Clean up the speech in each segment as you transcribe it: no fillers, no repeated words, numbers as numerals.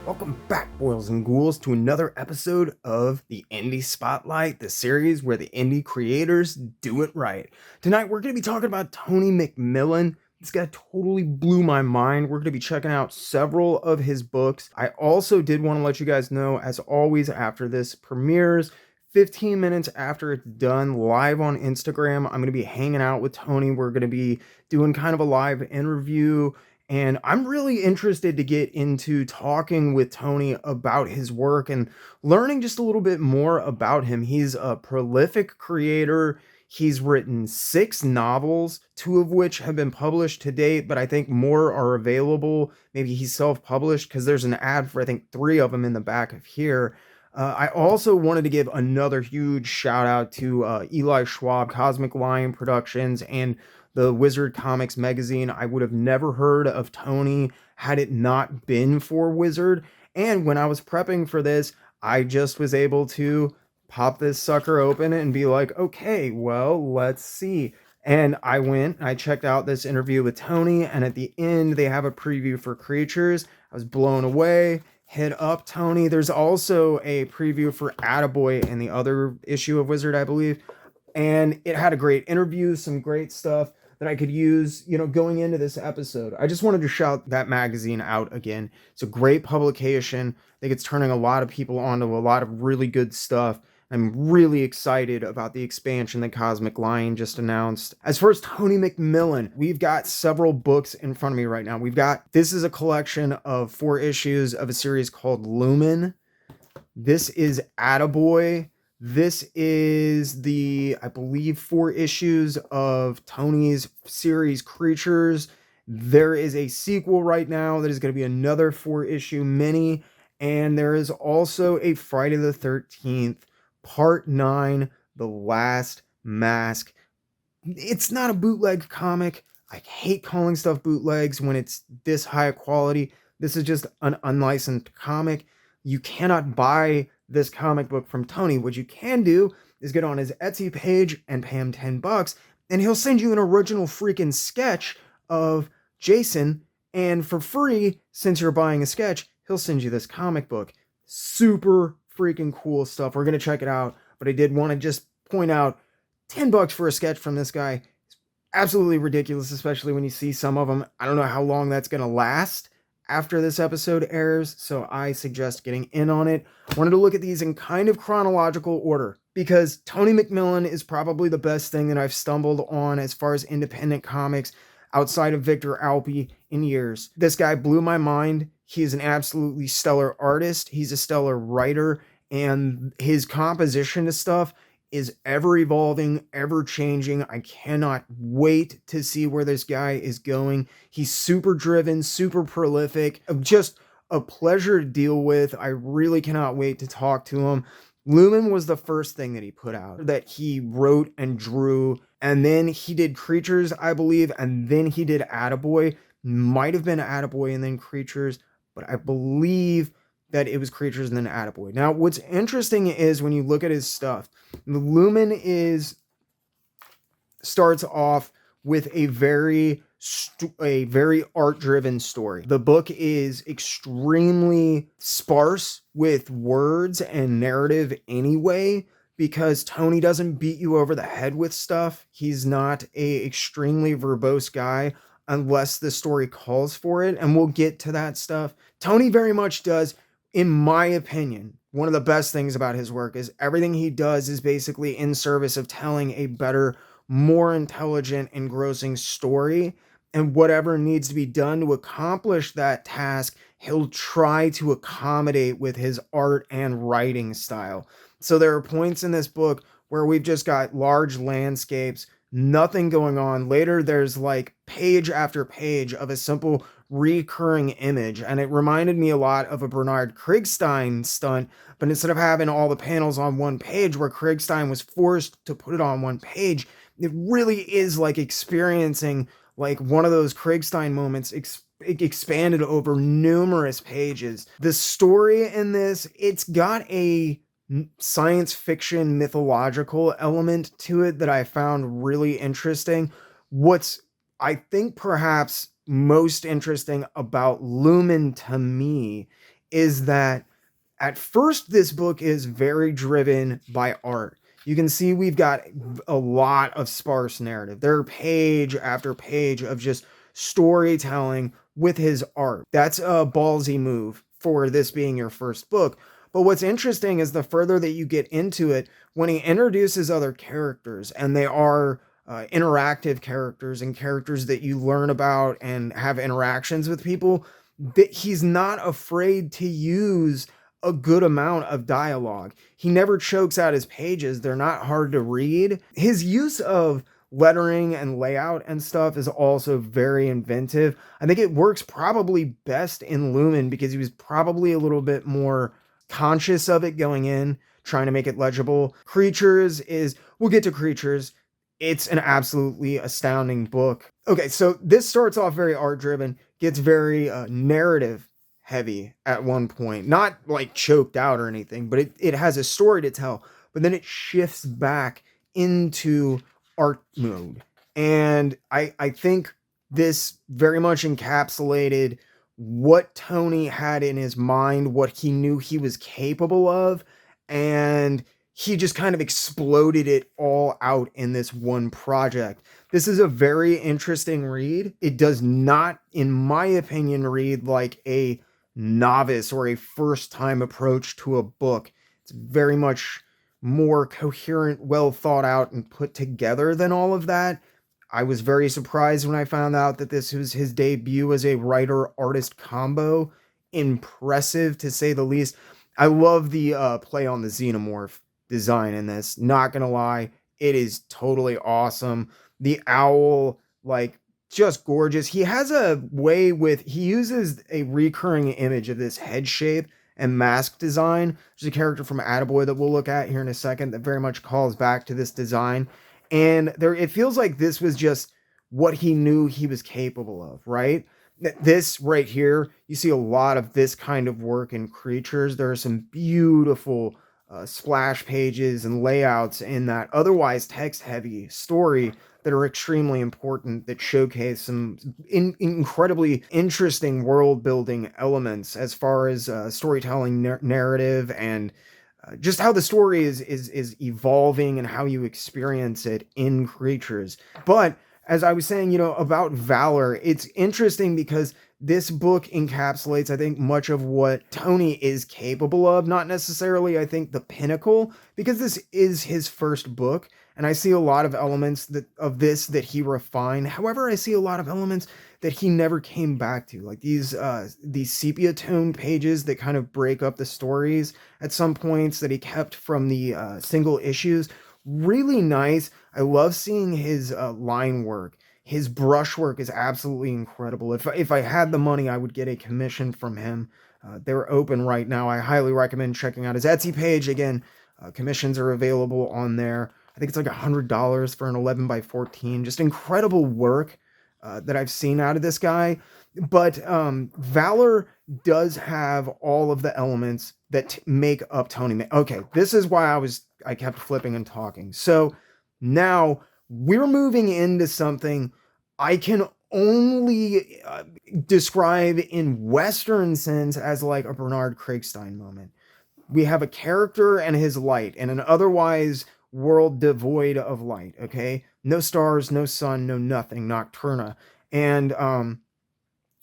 Welcome back, boils and ghouls, to another episode of the Indie Spotlight, the series where the indie creators do it right. Tonight, we're going to be talking about Tony McMillen. This guy totally blew my mind. We're going to be checking out several of his books. I also did want to let you guys know, as always, after this premieres, 15 minutes after it's done, live on Instagram, I'm going to be hanging out with Tony. We're going to be doing kind of a live interview. And I'm really interested to get into talking with Tony about his work and learning just a little bit more about him. He's a prolific creator. He's written 6 novels, 2 of which have been published to date, but I think more are available. Maybe he's self-published because there's an ad for, I think, 3 of them in the back of here. I also wanted to give another huge shout out to Eli Schwab, Cosmic Lion Productions, and the Wizard Comics magazine. I would have never heard of Tony had it not been for Wizard. And when I was prepping for this, I just was able to pop this sucker open and be like, okay, well, let's see. And I checked out this interview with Tony, and at the end, they have a preview for Creatures. I was blown away. Hit up Tony. There's also a preview for Attaboy in the other issue of Wizard, I believe. And it had a great interview, some great stuff that I could use, going into this episode. I just wanted to shout that magazine out again. It's a great publication. I think it's turning a lot of people onto a lot of really good stuff. I'm really excited about the expansion that Cosmic Lion just announced. As far as Tony McMillen, we've got several books in front of me right now. This is a collection of 4 issues of a series called Lumen. This is Attaboy. This is I believe, 4 issues of Tony's series Creatures. There is a sequel right now that is going to be another 4-issue mini. And there is also a Friday the 13th, Part 9, The Last Mask. It's not a bootleg comic. I hate calling stuff bootlegs when it's this high quality. This is just an unlicensed comic. You cannot buy this comic book from Tony. What you can do is get on his Etsy page and pay him $10, and he'll send you an original freaking sketch of Jason, and for free, since you're buying a sketch, he'll send you this comic book. Super freaking cool stuff. We're going to check it out, but I did want to just point out $10 for a sketch from this guy is absolutely ridiculous, especially when you see some of them. I don't know how long that's going to last after this episode airs, so I suggest getting in on it. I wanted to look at these in kind of chronological order because Tony McMillen is probably the best thing that I've stumbled on as far as independent comics outside of Victor Alpe in years. This guy blew my mind. He is an absolutely stellar artist. He's a stellar writer, and his composition of stuff is ever evolving, ever changing. I cannot wait to see where this guy is going. He's super driven, super prolific, just a pleasure to deal with. I really cannot wait to talk to him. Lumen was the first thing that he put out, that he wrote and drew, and then he did Creatures, I believe, and then he did Attaboy. Might have been Attaboy and then Creatures, but I believe that it was Creatures and then Attaboy. Now, what's interesting is when you look at his stuff, the Lumen starts off with a very art-driven story. The book is extremely sparse with words and narrative anyway, because Tony doesn't beat you over the head with stuff. He's not a extremely verbose guy unless the story calls for it, and we'll get to that stuff. Tony very much does, in my opinion, one of the best things about his work is everything he does is basically in service of telling a better, more intelligent, engrossing story. And whatever needs to be done to accomplish that task, he'll try to accommodate with his art and writing style. So there are points in this book where we've just got large landscapes, nothing going on. Later, there's like page after page of a simple recurring image, and it reminded me a lot of a Bernard Krigstein stunt, but instead of having all the panels on one page where Krigstein was forced to put it on one page, it really is like experiencing like one of those Krigstein moments expanded over numerous pages. The story in this, it's got a science fiction mythological element to it that I found really interesting. What's, I think, perhaps most interesting about Lumen to me is that at first, this book is very driven by art. You can see we've got a lot of sparse narrative. There are page after page of just storytelling with his art. That's a ballsy move for this being your first book. But what's interesting is the further that you get into it, when he introduces other characters, and they are interactive characters and characters that you learn about and have interactions with people, that he's not afraid to use a good amount of dialogue. He never chokes out his pages. They're not hard to read. His use of lettering and layout and stuff is also very inventive. I think it works probably best in Lumen because he was probably a little bit more conscious of it going in, trying to make it legible. We'll get to Creatures. It's an absolutely astounding book. Okay, so this starts off very art driven, gets very narrative heavy at one point, not like choked out or anything, but it has a story to tell, but then it shifts back into art mode. And I think this very much encapsulated what Tony had in his mind, what he knew he was capable of, and he just kind of exploded it all out in this one project. This is a very interesting read. It does not, in my opinion, read like a novice or a first time approach to a book. It's very much more coherent, well thought out, and put together than all of that. I was very surprised when I found out that this was his debut as a writer-artist combo. Impressive, to say the least. I love the play on the xenomorph design in this. Not gonna lie, it is totally awesome. The owl, like, just gorgeous. He has a way he uses a recurring image of this head shape and mask design. There's a character from Attaboy that we'll look at here in a second that very much calls back to this design. And it feels like this was just what he knew he was capable of, right? This right here, you see a lot of this kind of work in Creatures. There are some beautiful splash pages and layouts in that otherwise text-heavy story that are extremely important, that showcase some incredibly interesting world-building elements as far as storytelling narrative and just how the story is evolving and how you experience it in Creatures. But as I was saying, about Valor, it's interesting because this book encapsulates, I think, much of what Tony is capable of. Not necessarily, I think, the pinnacle, because this is his first book, and I see a lot of elements of this that he refined. However, I see a lot of elements that he never came back to, like these sepia tone pages that kind of break up the stories at some points that he kept from the single issues. Really nice. I love seeing his line work. His brushwork is absolutely incredible. If I had the money, I would get a commission from him. They're open right now. I highly recommend checking out his Etsy page. Again, commissions are available on there. I think it's like $100 for an 11 by 14. Just incredible work that I've seen out of this guy. But Valor does have all of the elements that make up Tony. Okay, this is why I kept flipping and talking. So now we're moving into something I can only describe in Western sense as like a Bernard Kriegstein moment. We have a character and his light and an otherwise world devoid of light, okay? No stars, no sun, no nothing, Nocturna. And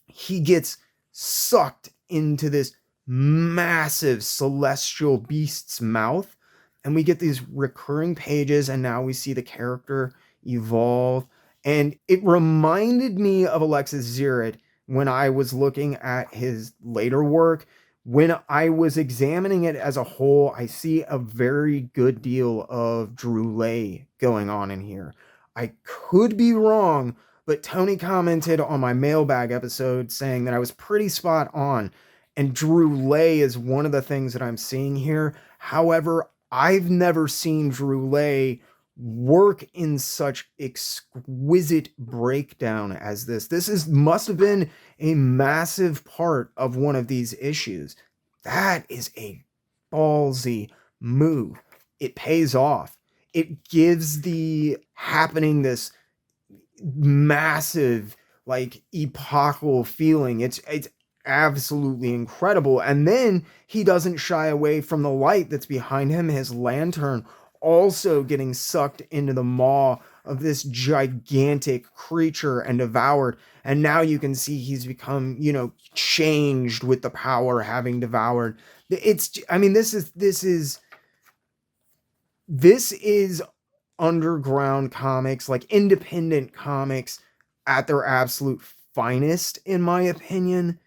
he gets sucked into this massive celestial beast's mouth, and we get these recurring pages, and now we see the character evolve. And it reminded me of Alexis Zirot when I was looking at his later work. When I was examining it as a whole, I see a very good deal of Drew Lay going on in here. I could be wrong, but Tony commented on my mailbag episode saying that I was pretty spot on. And Drew Lay is one of the things that I'm seeing here. However, I've never seen Drew Lay work in such exquisite breakdown as this. This must have been a massive part of one of these issues. That is a ballsy move. It pays off. It gives the happening this massive, like, epochal feeling. It's absolutely incredible. And then he doesn't shy away from the light that's behind him, his lantern also getting sucked into the maw of this gigantic creature and devoured. And now you can see he's become, changed with the power having devoured. I mean, this is underground comics, like independent comics at their absolute finest, in my opinion.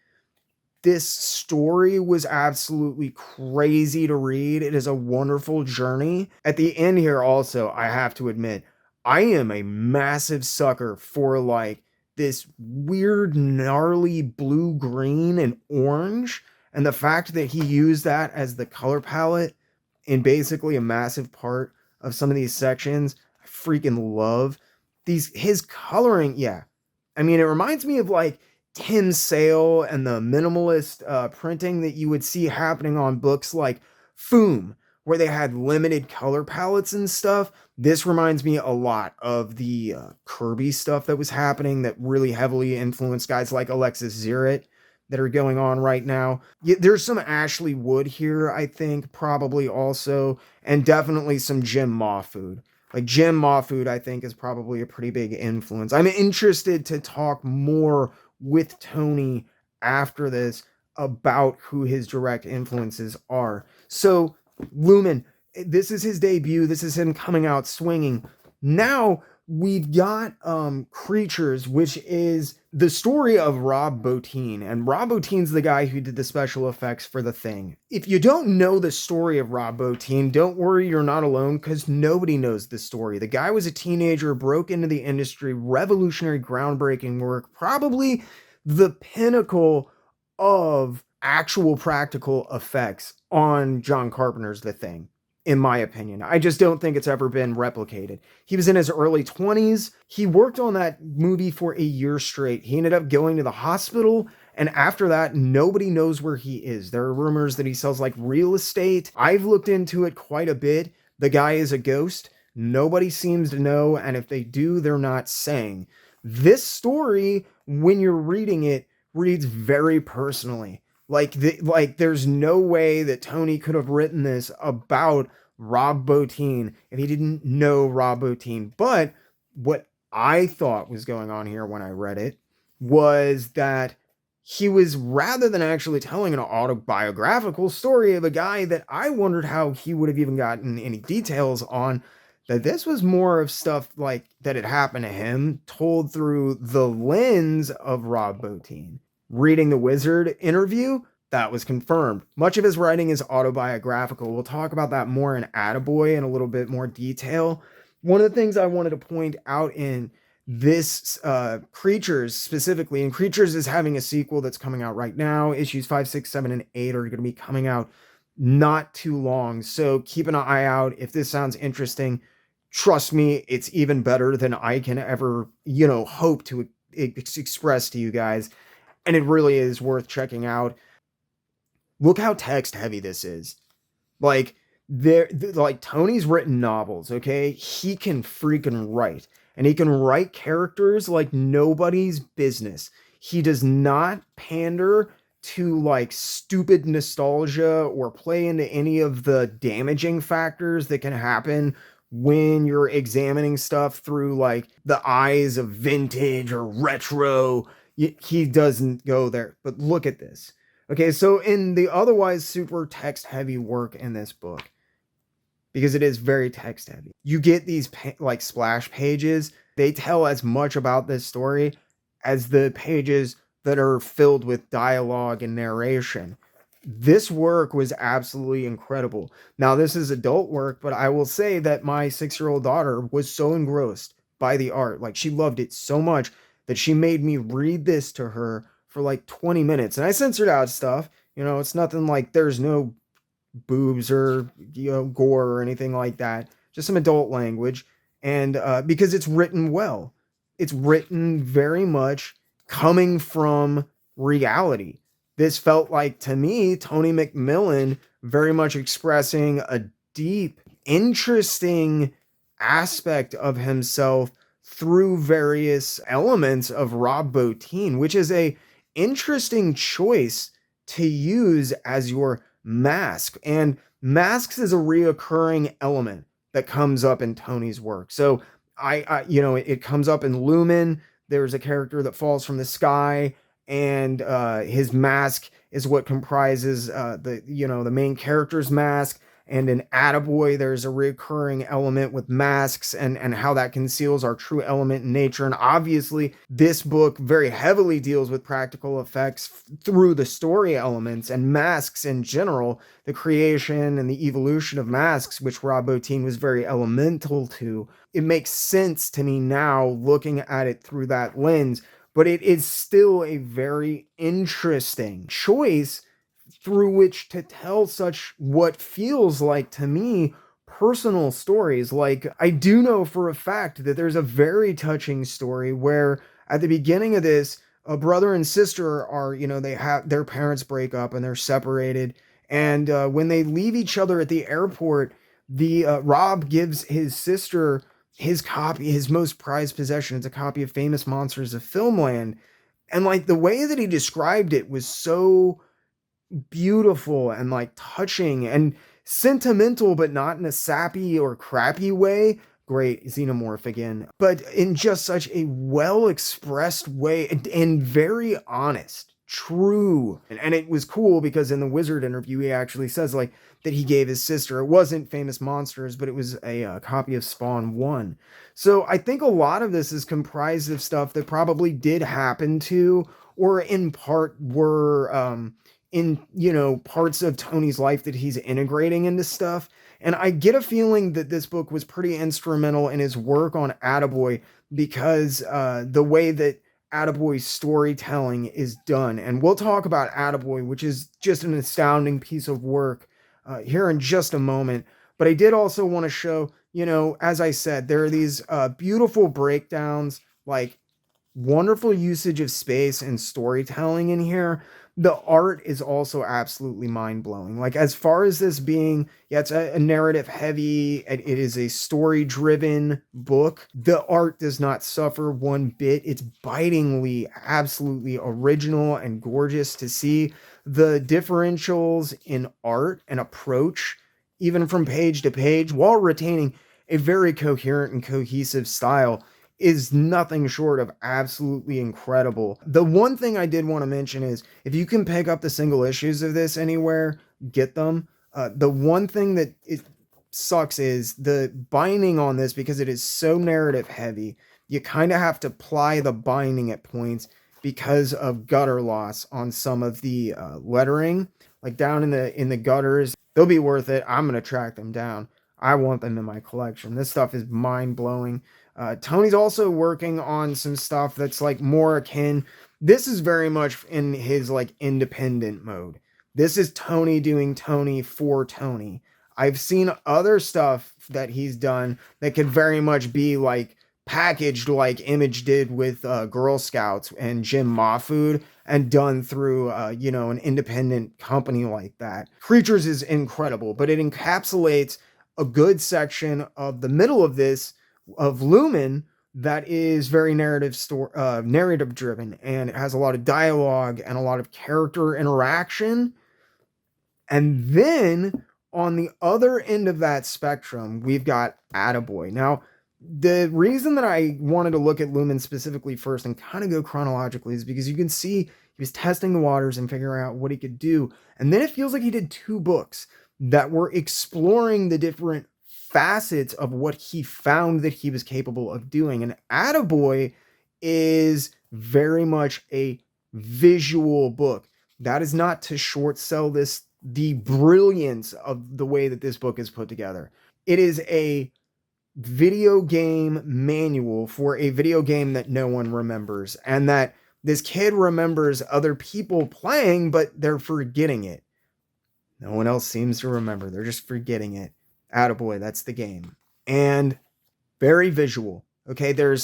This story was absolutely crazy to read. It is a wonderful journey. At the end here, also, I have to admit, I am a massive sucker for like this weird, gnarly blue, green, and orange. And the fact that he used that as the color palette in basically a massive part of some of these sections, I freaking love his coloring. Yeah. I mean, it reminds me of like Tim Sale and the minimalist printing that you would see happening on books like Foom, where they had limited color palettes and stuff. This reminds me a lot of the Kirby stuff that was happening that really heavily influenced guys like Alexis Zirret that are going on right now. Yeah, there's some Ashley Wood here, I think, probably also, and definitely some Jim Mahfood. Like Jim Mahfood, I think, is probably a pretty big influence. I'm interested to talk more with Tony after this about who his direct influences are. So, Lumen, this is his debut. This is him coming out swinging. Now we've got Creatures, which is the story of Rob Bottin. And Rob Bottin's the guy who did the special effects for The Thing. If you don't know the story of Rob Bottin, don't worry, you're not alone, because nobody knows the story. The guy was a teenager, broke into the industry, revolutionary, groundbreaking work, probably the pinnacle of actual practical effects on John Carpenter's The Thing, in my opinion. I just don't think it's ever been replicated. He was in his early 20s. He worked on that movie for a year straight. He ended up going to the hospital, and after that, nobody knows where he is. There are rumors that he sells like real estate. I've looked into it quite a bit. The guy is a ghost. Nobody seems to know, and if they do, they're not saying. This story, when you're reading it, reads very personally. Like there's no way that Tony could have written this about Rob Bottin if he didn't know Rob Bottin. But what I thought was going on here when I read it was that he was, rather than actually telling an autobiographical story of a guy that I wondered how he would have even gotten any details on, that this was more of stuff like that had happened to him told through the lens of Rob Bottin. Reading the Wizard interview, that was confirmed. Much of his writing is autobiographical. We'll talk about that more in Attaboy in a little bit more detail. One of the things I wanted to point out in this Creatures specifically, and Creatures is having a sequel that's coming out right now. Issues 5, 6, 7, and 8 are going to be coming out not too long. So keep an eye out. If this sounds interesting, trust me, it's even better than I can ever, hope to express to you guys. And it really is worth checking out. Look how text heavy this is. Like Tony's written novels, okay? He can freaking write. And he can write characters like nobody's business. He does not pander to like stupid nostalgia or play into any of the damaging factors that can happen when you're examining stuff through like the eyes of vintage or retro. He doesn't go there. But look at this. Okay, so in the otherwise super text heavy work in this book, because it is very text heavy, you get these like splash pages. They tell as much about this story as the pages that are filled with dialogue and narration. This work was absolutely incredible. Now, this is adult work, but I will say that my 6-year-old daughter was so engrossed by the art. Like, she loved it so much that she made me read this to her for like 20 minutes. And I censored out stuff. It's nothing like there's no boobs or, gore or anything like that. Just some adult language. And because it's written well. It's written very much coming from reality. This felt like, to me, Tony McMillen very much expressing a deep, interesting aspect of himself through various elements of Rob Bottin, which is a interesting choice to use as your mask. And masks is a reoccurring element that comes up in Tony's work. So it comes up in Lumen. There's a character that falls from the sky, and his mask is what comprises the main character's mask. And in Attaboy, there's a recurring element with masks and how that conceals our true element in nature. And obviously, this book very heavily deals with practical effects through the story elements and masks in general, the creation and the evolution of masks, which Rob Bottin was very elemental to. It makes sense to me now looking at it through that lens, but it is still a very interesting choice through which to tell such what feels like to me personal stories. Like, I do know for a fact that there's a very touching story where at the beginning of this, a brother and sister are, they have their parents break up and they're separated. And when they leave each other at the airport, the Rob gives his sister his copy, his most prized possession. It's a copy of Famous Monsters of Filmland. And like the way that he described it was so beautiful and like touching and sentimental, but not in a sappy or crappy way. Great xenomorph again, but in just such a well expressed way and very honest, true. And it was cool because in the Wizard interview, he actually says like that he gave his sister, it wasn't Famous Monsters, but it was a copy of Spawn 1. So I think a lot of this is comprised of stuff that probably did happen to, or in part were, in parts of Tony's life that he's integrating into stuff. And I get a feeling that this book was pretty instrumental in his work on Attaboy because the way that Attaboy's storytelling is done. And we'll talk about Attaboy, which is just an astounding piece of work here in just a moment. But I did also want to show, as I said, there are these beautiful breakdowns, like wonderful usage of space and storytelling in here. The art is also absolutely mind-blowing. Like, as far as this being, it's a narrative heavy, it is a story-driven book. The art does not suffer one bit. It's bitingly, absolutely original and gorgeous to see. The differentials in art and approach, even from page to page, while retaining a very coherent and cohesive style, is nothing short of absolutely incredible. The one thing I did want to mention is if you can pick up the single issues of this anywhere, get them. The one thing that it sucks is the binding on this, because it is so narrative heavy. You kind of have to ply the binding at points because of gutter loss on some of the lettering, like down in the gutters. They'll be worth it. I'm gonna track them down. I want them in my collection. This stuff is mind-blowing. Tony's also working on some stuff that's like more akin. This is very much in his like independent mode. This is Tony doing Tony for Tony. I've seen other stuff that he's done that could very much be like packaged like Image did with Girl Scouts and Jim Mahfood, and done through an independent company like that. Creatures is incredible, but it encapsulates a good section of the middle of this, of Lumen, that is very narrative driven, and it has a lot of dialogue and a lot of character interaction. And then on the other end of that spectrum, we've got Attaboy. Now, the reason that I wanted to look at Lumen specifically first and kind of go chronologically is because you can see he was testing the waters and figuring out what he could do. And then it feels like he did 2 books that were exploring the different facets of what he found that he was capable of doing. And Attaboy is very much a visual book. That is not to short sell the brilliance of the way that this book is put together. It is a video game manual for a video game that no one remembers, and that this kid remembers other people playing, but they're forgetting it. No one else seems to remember. They're just forgetting it. Attaboy, that's the game. And very visual. Okay, there's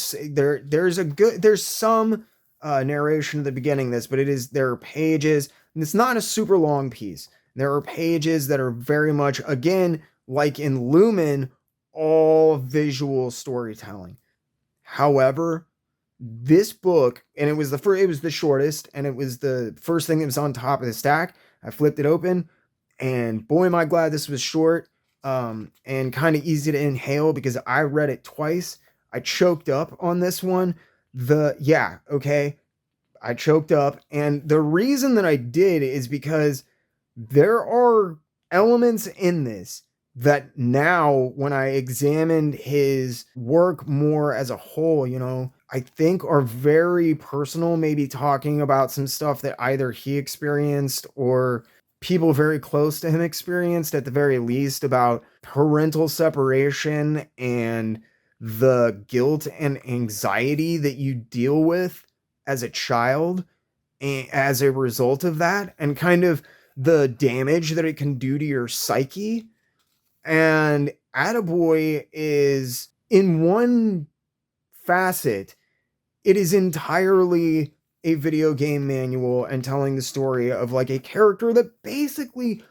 some narration at the beginning of this, but there are pages, and it's not a super long piece. There are pages that are very much, again, like in Lumen, all visual storytelling. However, This book, and it was the shortest, and it was the first thing that was on top of the stack. I flipped it open, and boy, am I glad this was short, and kind of easy to inhale because I read it twice. I choked up on this one. Okay, I choked up, and the reason that I did is because there are elements in this that now, when I examined his work more as a whole, I think are very personal, maybe talking about some stuff that either he experienced or people very close to him experienced, at the very least, about parental separation and the guilt and anxiety that you deal with as a child as a result of that, and kind of the damage that it can do to your psyche. And Attaboy is, in one facet, it is entirely a video game manual and telling the story of like a character that basically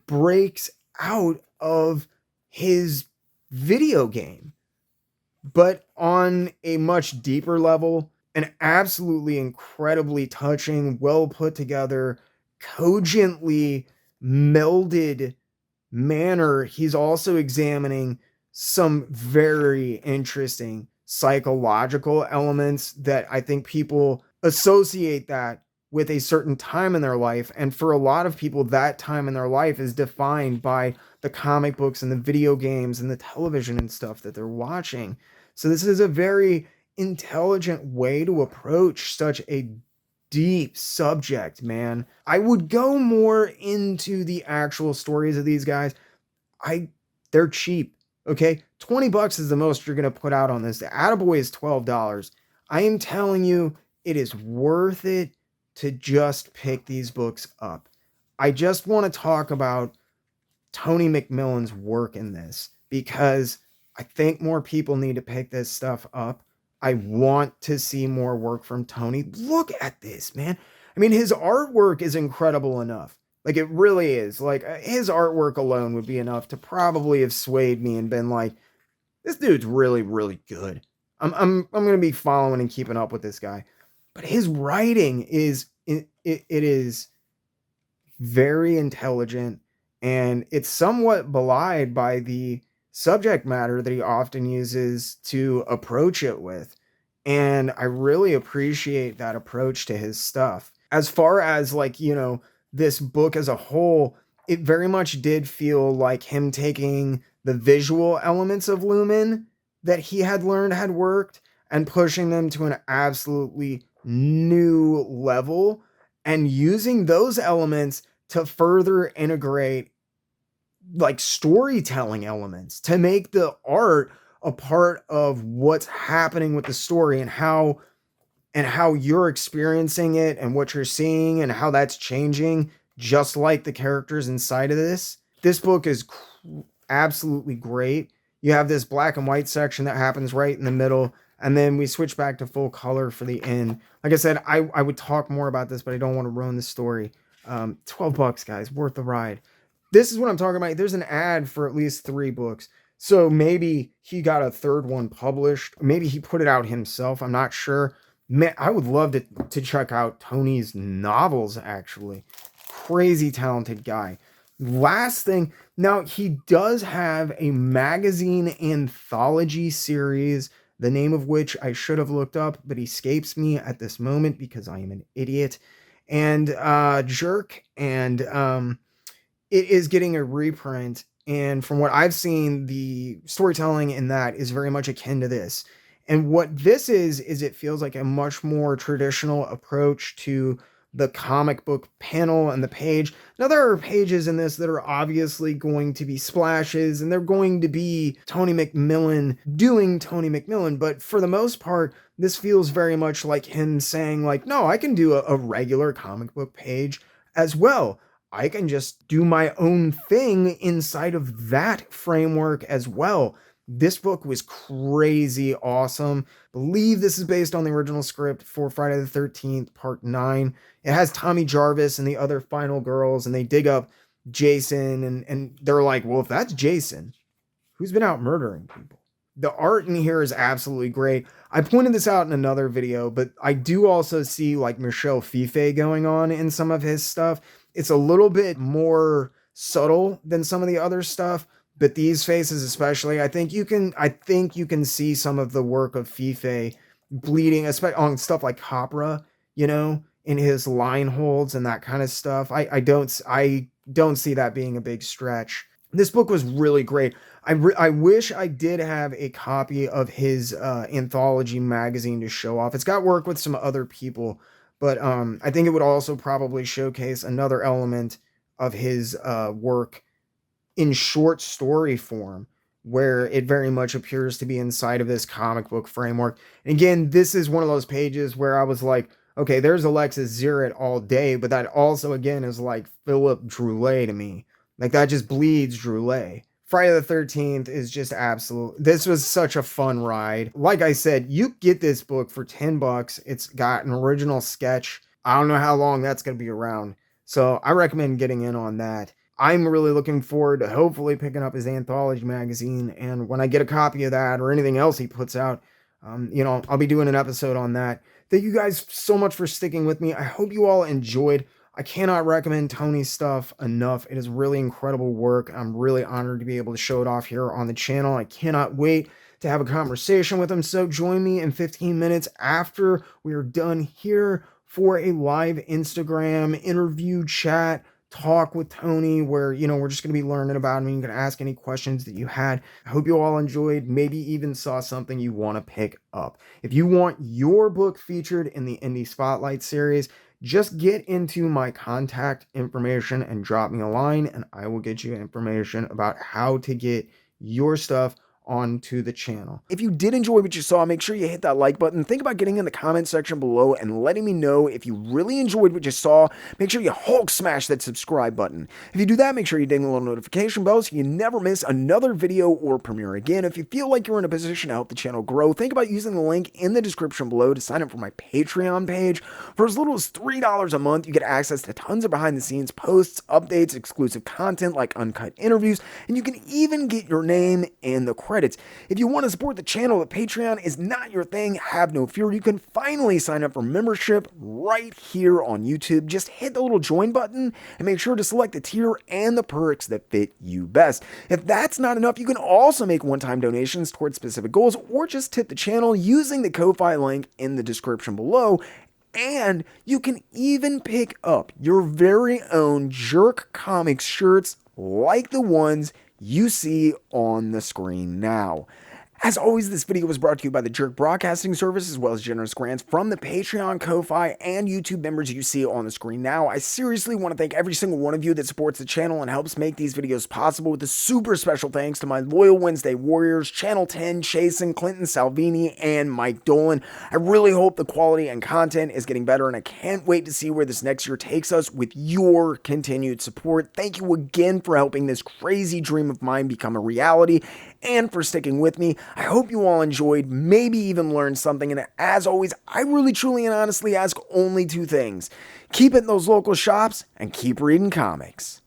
breaks out of his video game, but on a much deeper level. An absolutely incredibly touching, well put together, cogently melded manner. He's also examining some very interesting psychological elements that I think people associate that with a certain time in their life. And for a lot of people, that time in their life is defined by the comic books and the video games and the television and stuff that they're watching. So this is a very intelligent way to approach such a deep subject, man. I would go more into the actual stories of these guys. They're cheap. Okay, $20 is the most you're gonna put out on this. The Attaboy is $12. I am telling you, it is worth it to just pick these books up. I just want to talk about Tony McMillen's work in this because I think more people need to pick this stuff up. I want to see more work from Tony. Look at this, man. I mean, his artwork is incredible enough. Like, it really is. Like, his artwork alone would be enough to probably have swayed me and been like, this dude's really, really good. I'm going to be following and keeping up with this guy. But his writing is, it is very intelligent, and it's somewhat belied by the subject matter that he often uses to approach it with. And I really appreciate that approach to his stuff. As far as like, this book as a whole, it very much did feel like him taking the visual elements of Lumen that he had learned had worked and pushing them to an absolutely new level and using those elements to further integrate like storytelling elements to make the art a part of what's happening with the story and how you're experiencing it and what you're seeing and how that's changing, just like the characters inside of this. This book is absolutely great. You have this black and white section that happens right in the middle, and then we switch back to full color for the end. Like I said, I would talk more about this, but I don't want to ruin the story. $12, guys, worth the ride. This is what I'm talking about. There's an ad for at least 3 books. So maybe he got a third one published. Maybe he put it out himself. I'm not sure. Man, I would love to check out Tony's novels, actually. Crazy talented guy. Last thing, now he does have a magazine anthology series, the name of which I should have looked up, but escapes me at this moment because I am an idiot. And Jerk, and it is getting a reprint. And from what I've seen, the storytelling in that is very much akin to this. And what this is it feels like a much more traditional approach to the comic book panel and the page. Now, there are pages in this that are obviously going to be splashes, and they're going to be Tony McMillen doing Tony McMillen. But for the most part, this feels very much like him saying, like, no, I can do a regular comic book page as well. I can just do my own thing inside of that framework as well. This book was crazy awesome. Believe this is based on the original script for Friday the 13th, Part 9. It has Tommy Jarvis and the other final girls, and they dig up Jason, and they're like, well, if that's Jason, who's been out murdering people? The art in here is absolutely great. I pointed this out in another video, but I do also see like Michel Fife going on in some of his stuff. It's a little bit more subtle than some of the other stuff, but these faces especially, I think you can see some of the work of Fife bleeding, especially on stuff like Capra, in his line holds and that kind of stuff. I don't see that being a big stretch. This book was really great. I wish I did have a copy of his anthology magazine to show off. It's got work with some other people, but I think it would also probably showcase another element of his work in short story form, where it very much appears to be inside of this comic book framework. And again, this is one of those pages where I was like, okay, there's Alexis Zirrett all day, but that also again is like Philip Droulet to me. Like that just bleeds Droulet. Friday the 13th is just absolute. This was such a fun ride. Like I said, you get this book for $10. It's got an original sketch. I don't know how long that's going to be around. So I recommend getting in on that. I'm really looking forward to hopefully picking up his anthology magazine. And when I get a copy of that or anything else he puts out, I'll be doing an episode on that. Thank you guys so much for sticking with me. I hope you all enjoyed. I cannot recommend Tony's stuff enough. It is really incredible work. I'm really honored to be able to show it off here on the channel. I cannot wait to have a conversation with him. So join me in 15 minutes after we are done here for a live Instagram interview chat talk with Tony where, we're just going to be learning about him. You can ask any questions that you had. I hope you all enjoyed, maybe even saw something you want to pick up. If you want your book featured in the Indie Spotlight series, just get into my contact information and drop me a line, and I will get you information about how to get your stuff onto the channel. If you did enjoy what you saw, make sure you hit that like button. Think about getting in the comment section below and letting me know if you really enjoyed what you saw. Make sure you Hulk smash that subscribe button. If you do that, make sure you ding the little notification bell so you never miss another video or premiere. Again, if you feel like you're in a position to help the channel grow, think about using the link in the description below to sign up for my Patreon page. For as little as $3 a month, you get access to tons of behind the scenes posts, updates, exclusive content like uncut interviews, and you can even get your name in the credits. If you want to support the channel, if Patreon is not your thing, have no fear. You can finally sign up for membership right here on YouTube. Just hit the little join button and make sure to select the tier and the perks that fit you best. If that's not enough, you can also make one-time donations towards specific goals or just tip the channel using the Ko-Fi link in the description below. And you can even pick up your very own JerkComic shirts like the ones you see on the screen now. As always, this video was brought to you by the Jerk Broadcasting Service, as well as generous grants from the Patreon, Ko-Fi, and YouTube members you see on the screen now. I seriously want to thank every single one of you that supports the channel and helps make these videos possible, with a super special thanks to my loyal Wednesday Warriors, Channel 10, Chasen, Clinton Salvini, and Mike Dolan. I really hope the quality and content is getting better, and I can't wait to see where this next year takes us with your continued support. Thank you again for helping this crazy dream of mine become a reality, and for sticking with me. I hope you all enjoyed, maybe even learned something, and as always, I really, truly, and honestly ask only two things. Keep it in those local shops, and keep reading comics.